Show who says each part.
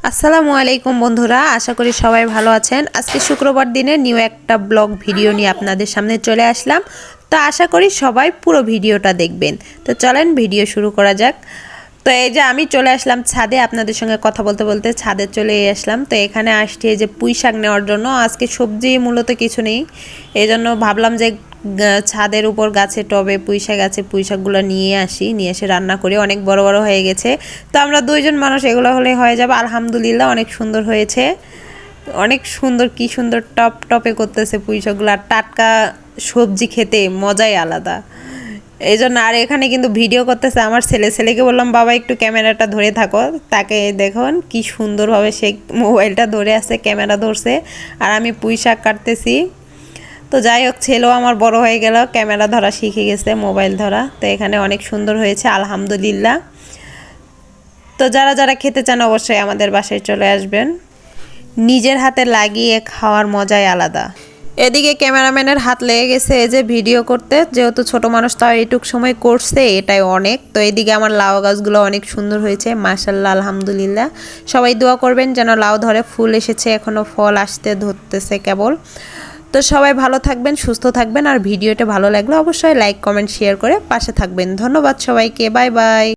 Speaker 1: আসসালামু আলাইকুম বন্ধুরা, আশা করি সবাই ভালো আছেন। আজকে শুক্রবার দিনে নিউ একটা ব্লগ ভিডিও নিয়ে আপনাদের সামনে চলে আসলাম। তো আশা করি সবাই পুরো ভিডিওটা দেখবেন। তো চলেন ভিডিও শুরু করা যাক। তো এই যে আমি চলে আসলাম ছাদে, আপনাদের সঙ্গে কথা বলতে বলতে ছাদে চলে আসলাম। তো এখানে আসছি এই যে পুঁই শাক নেওয়ার জন্য। আজকে সবজি মূলত কিছু নেই, এই জন্য ভাবলাম যে ছাদের উপর গাছে টবে পুঁইশাক আছে, পুঁইশাকগুলো নিয়ে এসে রান্না করি। অনেক বড় বড় হয়ে গেছে, তো আমরা দুইজন মানুষ, এগুলো হলে হয়ে যাবে। আলহামদুলিল্লাহ অনেক সুন্দর হয়েছে, অনেক সুন্দর, কি সুন্দর টপ টপে করতেছে পুঁইশাকগুলো। আর টাটকা সবজি খেতে মজাই আলাদা, এই জন্য। আর এখানে কিন্তু ভিডিও করতেছে আমার ছেলেকে বললাম বাবা একটু ক্যামেরাটা ধরে থাকো। তাকে দেখুন কি সুন্দরভাবে সে মোবাইলটা ধরে আছে, ক্যামেরা ধরছে, আর আমি পুঁইশাক কাটতেছি। তো যাই হোক, ছেলেও আমার বড় হয়ে গেল, ক্যামেরা ধরা শিখে গেছে, মোবাইল ধরা। তো এখানে অনেক সুন্দর হয়েছে আলহামদুলিল্লাহ। তো যারা যারা খেতে চান অবশ্যই আমাদের বাসায় চলে আসবেন। নিজের হাতে লাগিয়ে খাওয়ার মজাই আলাদা। এদিকে ক্যামেরাম্যানের হাত লেগে গেছে এই যে ভিডিও করতে, যেহেতু ছোট মানুষ তাও এইটুক সময় করছে, এটাই অনেক। তো এদিকে আমার লাউ গাছগুলো অনেক সুন্দর হয়েছে মাশাআল্লাহ আলহামদুলিল্লাহ। সবাই দোয়া করবেন যেন লাউ ধরে, ফুল এসেছে, এখনও ফল আসতে ধরতেছে কেবল। তো সবাই ভালো থাকবেন, সুস্থ থাকবেন। আর ভিডিওটা ভালো লাগলে অবশ্যই লাইক কমেন্ট শেয়ার করে পাশে থাকবেন। ধন্যবাদ সবাইকে, বাই বাই।